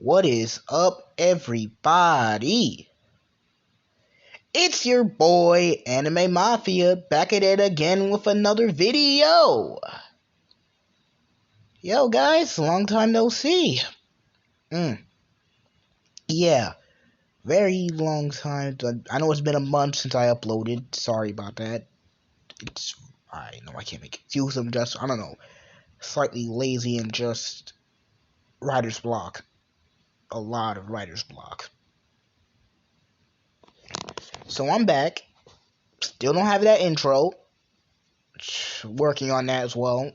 What is up, everybody? It's your boy, Anime Mafia, back at it again with another video. Yo, guys, long time no see. Yeah, very long time. I know it's been a month since I uploaded. Sorry about that. I know I can't make excuse. I'm just, I don't know, slightly lazy and just writer's block. A lot of writer's block. So I'm back. Still don't have that intro. Working on that as well.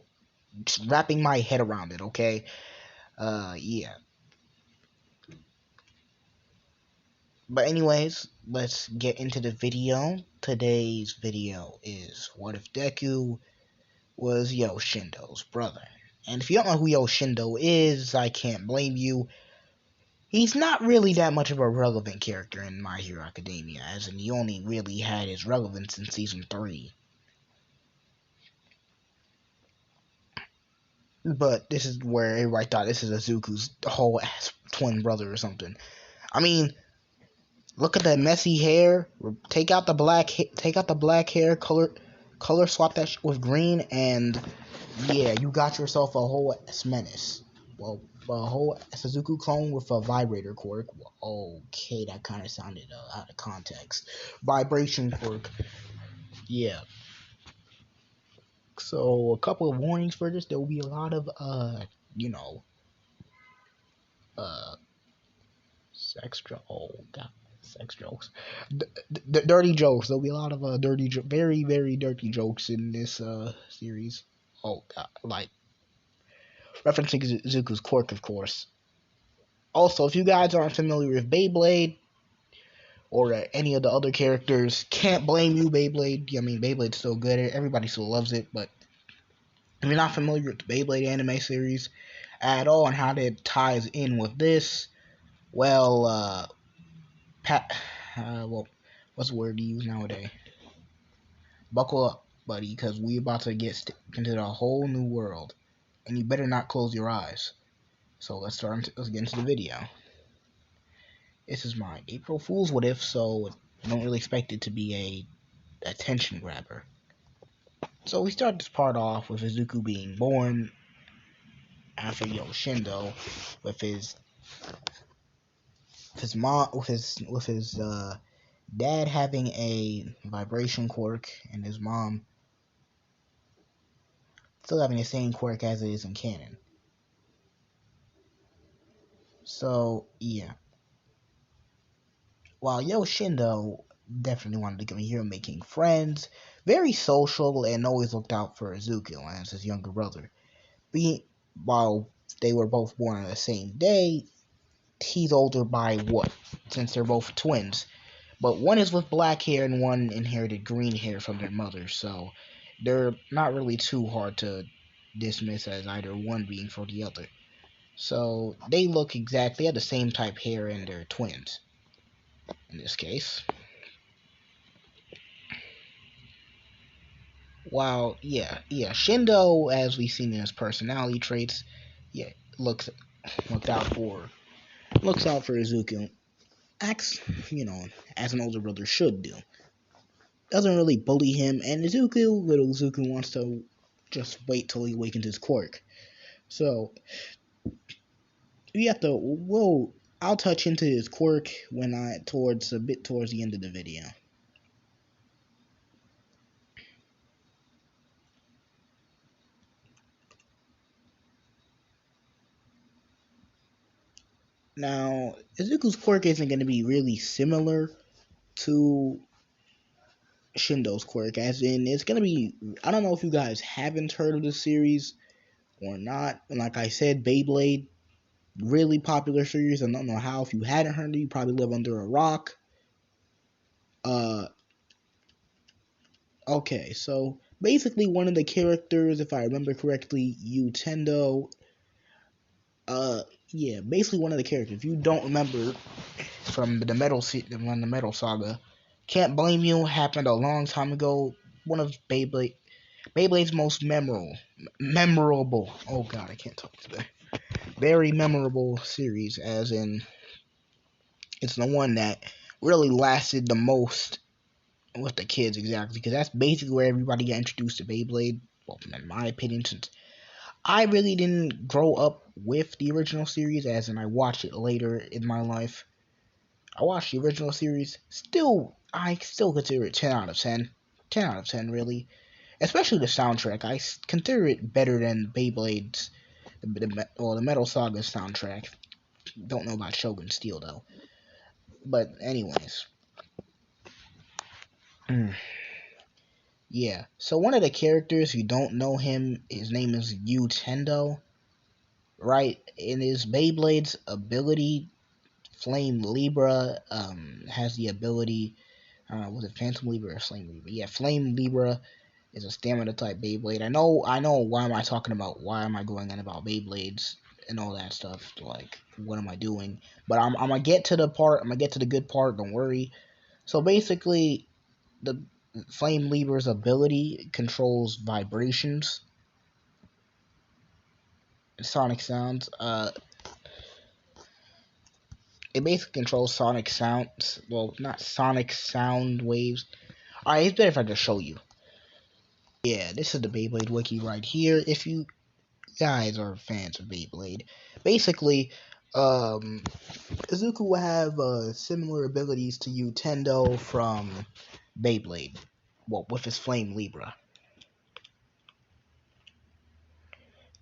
Just wrapping my head around it, okay? Yeah. But anyways, let's get into the video. Today's video is what if Deku was Shindo's brother? And if you don't know who Shindo is, I can't blame you. He's not really that much of a relevant character in My Hero Academia, as in he only really had his relevance in Season 3. But this is where everybody thought this is Izuku's whole ass twin brother or something. I mean, look at that messy hair. Take out the black hair. Color swap that with green, and yeah, you got yourself a whole ass menace. Well, a whole Suzuku clone with a vibrator quirk. Okay, that kind of sounded out of context. Vibration quirk. Yeah. So a couple of warnings for this. There will be a lot of sex jokes, dirty jokes. There'll be a lot of very very dirty jokes in this series. Oh God, like referencing Zuko's quirk, of course. Also, if you guys aren't familiar with Beyblade or any of the other characters, can't blame you, Beyblade. I mean, Beyblade's still good. Everybody still loves it, but if you're not familiar with the Beyblade anime series at all and how that ties in with this, well, well, what's the word to use nowadays? Buckle up, buddy, because we about to get into a whole new world, and you better not close your eyes. So let's get into the video. This is my April Fool's what if, so I don't really expect it to be a attention grabber. So we start this part off with Izuku being born after Shindo, with his mom, with his dad having a vibration quirk, and his mom still having the same quirk as it is in canon. So yeah, while Shindo definitely wanted to come here making friends, very social, and always looked out for Izuku as his younger brother. While they were both born on the same day, he's older by what? Since they're both twins. But one is with black hair and one inherited green hair from their mother, so they're not really too hard to dismiss as either one being for the other. So they look exactly at the same type hair, and they're twins in this case. While Shindo, as we've seen in his personality traits, looks out for Izuku. Acts, as an older brother should do. Doesn't really bully him, and little Izuku wants to just wait till he awakens his quirk. So we have to. I'll touch into his quirk towards the end of the video. Now, Izuku's quirk isn't going to be really similar to Shindo's quirk, as in it's going to be, I don't know if you guys haven't heard of the series or not. And like I said, Beyblade, really popular series. I don't know how. If you hadn't heard it, you probably live under a rock. Okay, so basically one of the characters, if I remember correctly, Utendo, basically one of the characters. If you don't remember from the Metal Saga, can't blame you. Happened a long time ago. One of Beyblade's most memorable. Oh God, I can't talk today. very memorable series, as in it's the one that really lasted the most with the kids, exactly, because that's basically where everybody got introduced to Beyblade. Well, in my opinion, since I really didn't grow up with the original series, as in I watched it later in my life. I watched the original series. I still consider it 10 out of 10. 10 out of 10, really. Especially the soundtrack. I consider it better than Beyblade's, the Metal Saga soundtrack. Don't know about Shogun Steel, though. But, anyways. Yeah. So, one of the characters, if you don't know him, his name is Shindo. Right? In his Beyblade's ability, Flame Libra has the ability. Was it Phantom Libra or Flame Libra? Yeah, Flame Libra is a stamina type Beyblade. I know. Why am I talking about? Why am I going on about Beyblades and all that stuff? Like, what am I doing? But I'm gonna get to the part. I'm gonna get to the good part. Don't worry. So basically, the Flame Libra's ability controls vibrations, sonic sounds. It basically controls sonic sounds. Well, not sonic sound waves. Alright, it's better if I just show you. Yeah, this is the Beyblade wiki right here. If you guys are fans of Beyblade, basically, Izuku will have similar abilities to Tendo from Beyblade. Well, with his Flame Libra.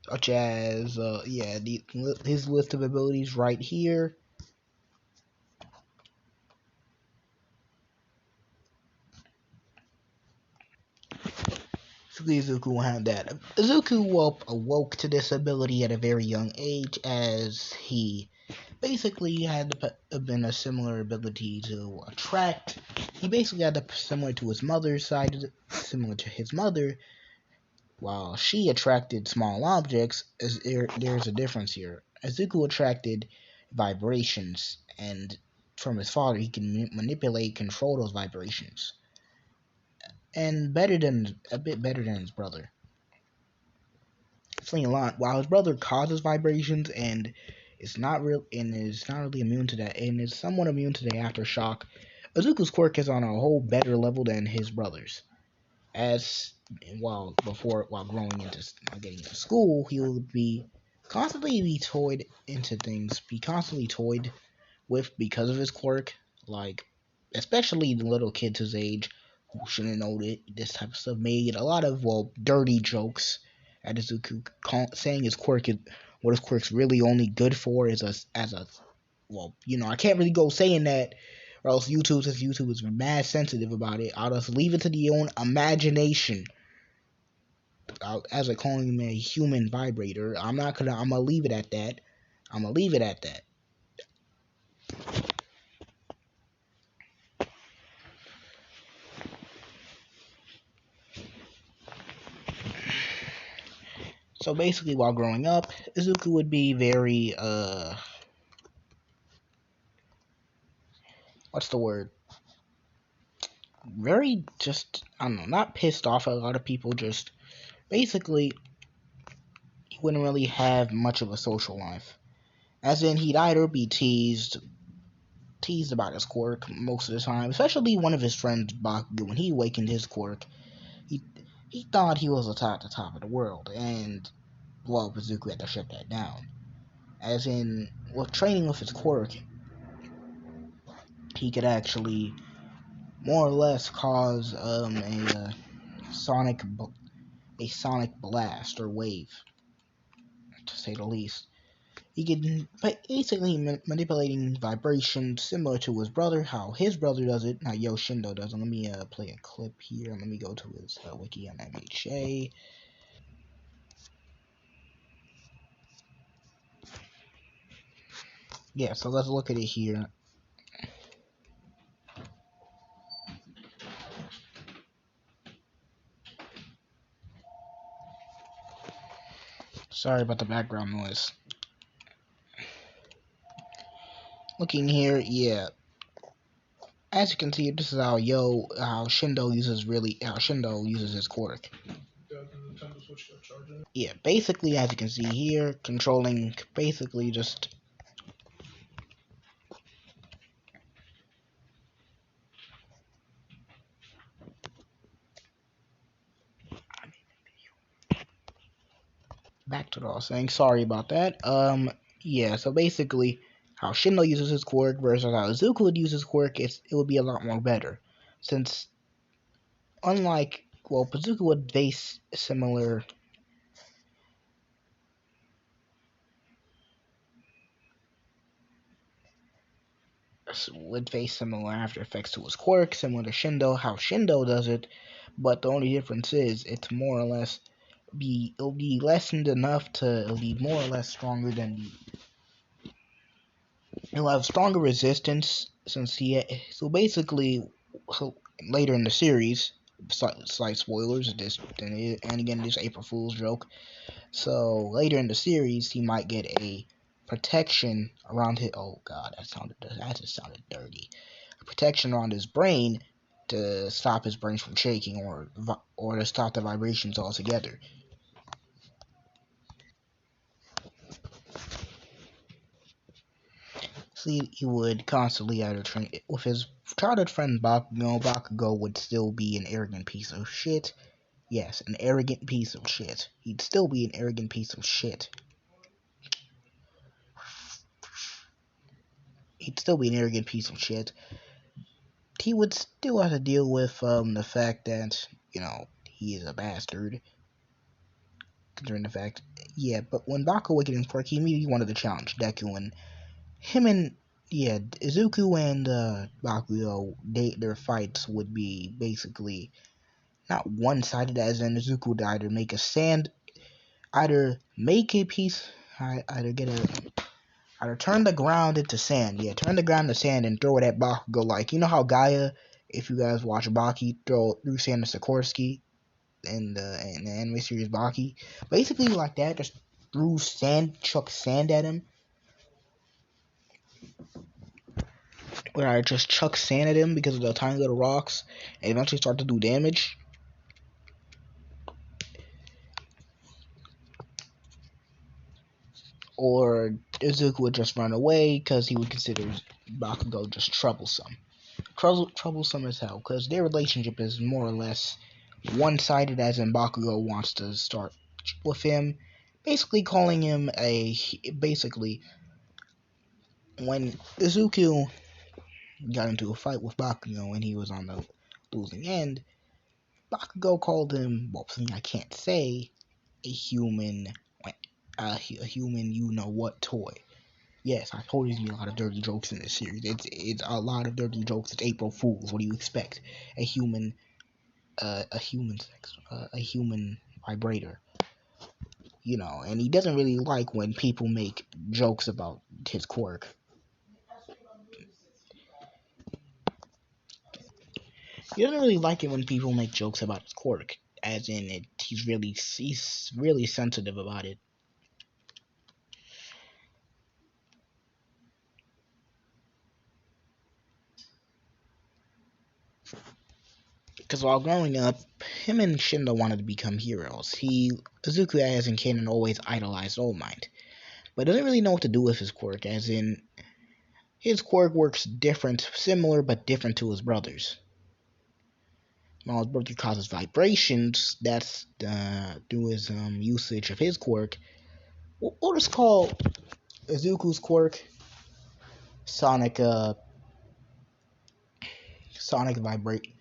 Such as, his list of abilities right here. Izuku will have that. Izuku awoke to this ability at a very young age, as he basically had been a similar ability to attract. He basically had similar to his mother's side, similar to his mother. While she attracted small objects, there's a difference here. Izuku attracted vibrations, and from his father, he can manipulate, control those vibrations, and a bit better than his brother. Explain a lot. While his brother causes vibrations and is not really immune to that, and is somewhat immune to the aftershock, Izuku's quirk is on a whole better level than his brother's. As while getting into school, he will be constantly toyed with because of his quirk. Like, especially the little kids his age who shouldn't know this type of stuff made a lot of dirty jokes at Izuku, saying what his quirk's really only good for is I can't really go saying that, or else since YouTube is mad sensitive about it, I'll just leave it to the own imagination. As I calling him a human vibrator, I'm gonna leave it at that. I'm gonna leave it at that. So basically, while growing up, Izuku would be very what's the word? Very, just, I don't know, not pissed off at a lot of people, just basically he wouldn't really have much of a social life. As in, he'd either be teased about his quirk most of the time, especially one of his friends, Bakugo, when he awakened his quirk, he he thought he was at the top of the world, and Izuku had to shut that down. As in, with training with his quirk, he could actually more or less cause sonic a sonic blast or wave, to say the least. He could basically manipulating vibrations similar to his brother, how his brother does it, how Shindo does it. Let me play a clip here. Let me go to his wiki on MHA. Yeah, so let's look at it here. Sorry about the background noise. Looking here, yeah. As you can see, this is how Shindo uses his quirk. Yeah, basically, as you can see here, controlling basically just back to what I was saying. Sorry about that. Yeah. So basically, how Shindo uses his quirk versus how Izuku would use his quirk, it would be a lot more better, since unlike Pazuku would face similar after effects to his quirk, similar to Shindo, how Shindo does it, but the only difference is it's more or less it'll be lessened enough to it'll be more or less stronger than it'll have stronger resistance since so basically so later in the series, slight spoilers and again this April Fool's joke. So later in the series he might get a protection around his oh god that just sounded dirty. Protection around his brain to stop his brain from shaking or to stop the vibrations altogether. So he would constantly either train with his childhood friend Bakugo. Bakugo would still be an arrogant piece of shit. Yes, an arrogant piece of shit. He'd still be an arrogant piece of shit. He'd still be an arrogant piece of shit. He would still have to deal with the fact that he is a bastard. Considering the fact, yeah. But when Bakugo would get in quirk, he immediately wanted to challenge Deku, and him and Izuku and Bakugo, their fights would be basically not one-sided, as in Izuku would either make a piece, either turn the ground into sand, turn the ground into sand and throw it at Bakugo, like how Gaia, if you guys watch Baki, threw sand to Sikorsky in the anime series Baki, basically like that, just chuck sand at him. Where I just chuck sand at him because of the tiny little rocks and eventually start to do damage. Or Izuku would just run away because he would consider Bakugo just troublesome. Troublesome as hell, because their relationship is more or less one-sided, as in Bakugo wants to start with him, basically calling him basically, when Izuku got into a fight with Bakugo and he was on the losing end, Bakugo called him, something I can't say, a human, a human you-know-what toy. Yes, I told you there's a lot of dirty jokes in this series. It's a lot of dirty jokes. It's April Fools. What do you expect? A human vibrator. And he doesn't really like when people make jokes about his quirk. He doesn't really like it when people make jokes about his quirk, as in he's really sensitive about it. Because while growing up, him and Shindo wanted to become heroes. Izuku, as in canon, always idolized All Might, but doesn't really know what to do with his quirk, as in his quirk works similar but different to his brother's. While his brother causes vibrations, that's through his usage of his quirk. We'll just call Izuku's quirk Sonic Vibrate.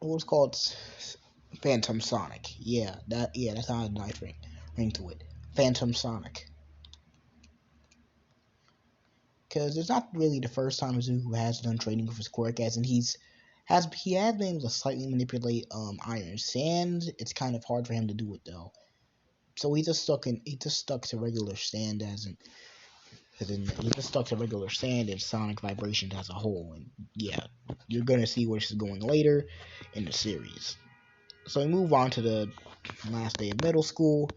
We'll just call it Phantom Sonic. That's how a nice ring to it. Phantom Sonic. Because it's not really the first time Izuku has done training with his quirk, as in he has been able to slightly manipulate iron sand. It's kind of hard for him to do it though. So he just stuck to regular sand he just stuck to regular sand and sonic vibrations as a whole. And you're gonna see where this is going later in the series. So we move on to the last day of middle school.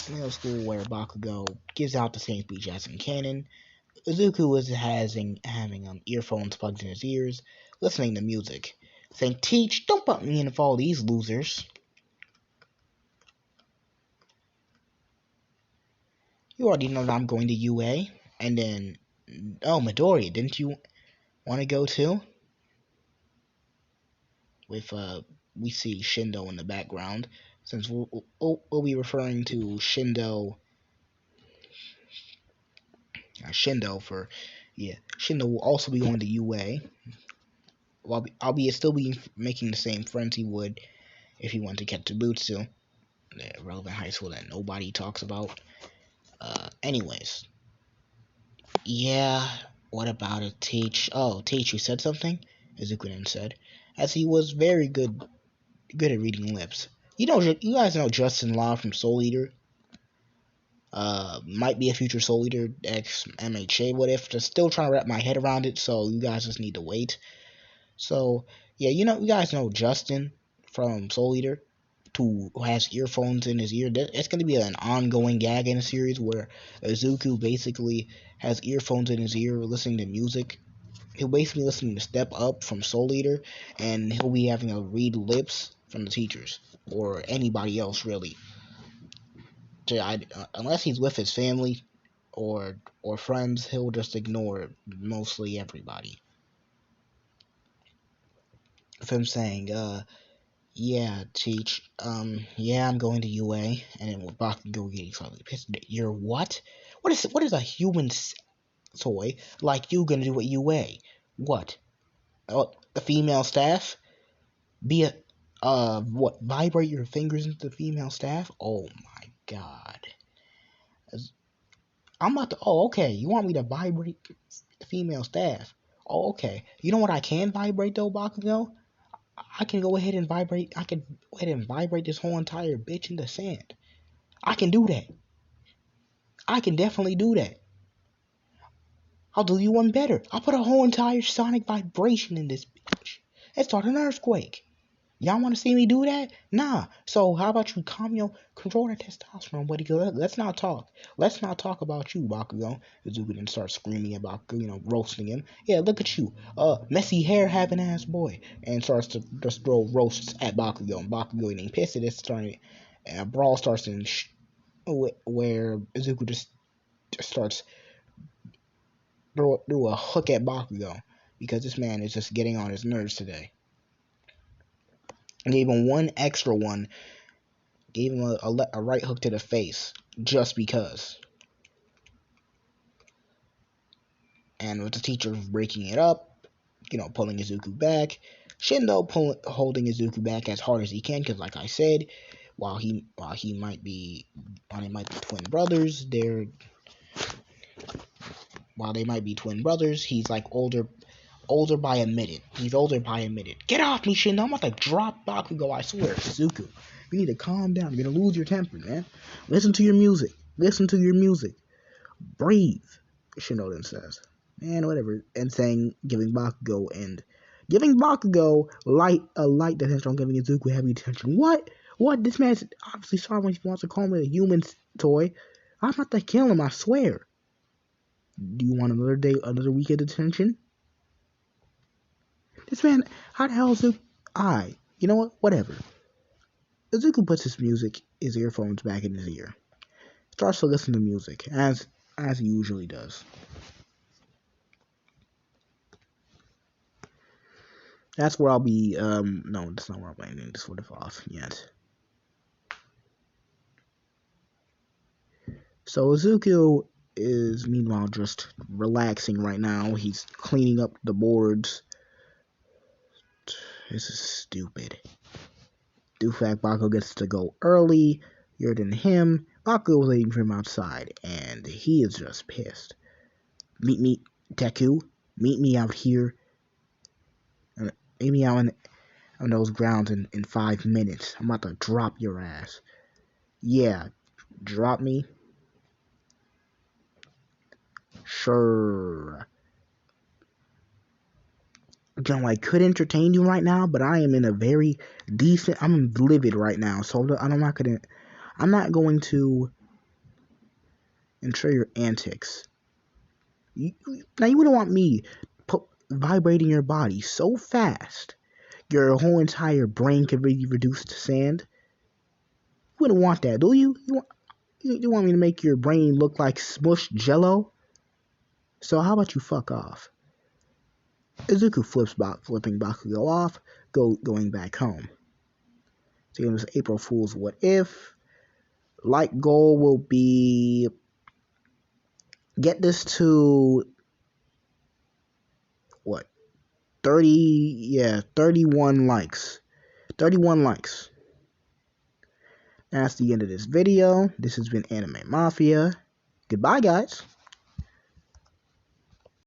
Where Bakugo gives out the same speech as in canon. Izuku is having earphones plugged in his ears, listening to music. saying, "Teach, don't put me in with all these losers. You already know that I'm going to UA." And then, oh, Midoriya, didn't you want to go too? With we see Shindo in the background, since we'll be referring to Shindo for, yeah, Shindo will also be going to UA. Albeit still be making the same friends he would if he went to Ketobutsu, the relevant high school that nobody talks about. Anyways, yeah, what about it, Teach? Oh, Teach, you said something? Izuku said, as he was very good at reading lips. You guys know Justin Law from Soul Eater. Might be a future Soul Eater X MHA. What if? Just still trying to wrap my head around it. So you guys just need to wait. So yeah, you guys know Justin from Soul Eater, who has earphones in his ear. It's going to be an ongoing gag in a series where Izuku basically has earphones in his ear, listening to music. He'll basically listen to Step Up from Soul Eater, and he'll be having to read lips from the teachers or anybody else really. Unless he's with his family or friends, he'll just ignore mostly everybody. With him saying, yeah, Teach, yeah, I'm going to UA, and then Bakugo getting slightly pissed. You're what? What is a human toy like you gonna do at UA? What? Oh, the female staff? Be a, what? Vibrate your fingers into the female staff? Oh my god. I'm about to, oh, okay, you want me to vibrate the female staff? Oh, okay. You know what I can vibrate though, Bakugo? I can go ahead and vibrate. I can go ahead and vibrate this whole entire bitch in the sand. I can do that. I can definitely do that. I'll do you one better. I'll put a whole entire sonic vibration in this bitch. Let's start an earthquake. Y'all want to see me do that? Nah. So how about you control that testosterone, buddy? Let's not talk. Let's not talk about you, Bakugo. Izuku then starts screaming at Bakugo, roasting him. Yeah, look at you, messy hair having ass boy, and starts to just throw roasts at Bakugo. And Bakugo getting pissed at it, starting, and a brawl starts in where Izuku just starts throw a hook at Bakugo because this man is just getting on his nerves today. And gave him one extra one. Gave him a right hook to the face just because. And with the teacher breaking it up, pulling Izuku back, Shindo holding Izuku back as hard as he can because, like I said, while they might be twin brothers, he's like older by a minute. He's older by a minute. Get off me, Shindo! I'm about to drop Bakugo. I swear, Izuku. You need to calm down. You're gonna lose your temper, man. Listen to your music. Breathe. Shindo then says, man, whatever. And giving Bakugo a light detention on giving Izuku heavy detention. What? This man's obviously sorry when he wants to call me a human toy. I'm about to kill him, I swear. Do you want another week of detention? This man, how the hell is Izuku? You know what? Whatever. Izuku puts his earphones back in his ear. Starts to listen to music, as he usually does. That's where I'll be, no, that's not where I'm landing this would have off yet. So Izuku is meanwhile just relaxing right now. He's cleaning up the boards. This is stupid. Due fact, Bakugo gets to go earlier than him. Bakugo was waiting for him outside, and he is just pissed. Meet me, Deku. Meet me out here. Meet me out on those grounds in 5 minutes. I'm about to drop your ass. Yeah, drop me. Sure. I could entertain you right now, but I am in a very I'm livid right now, so I'm not going to ensure your antics. Now you wouldn't want me vibrating your body so fast, your whole entire brain can be reduced to sand. You wouldn't want that, do you? You want me to make your brain look like smushed jello? So how about you fuck off? Izuku flipping Bakugo off, going back home. So this April Fool's What If. Like goal will be get this to what? 31 likes. 31 likes. That's the end of this video. This has been Anime Mafia. Goodbye, guys.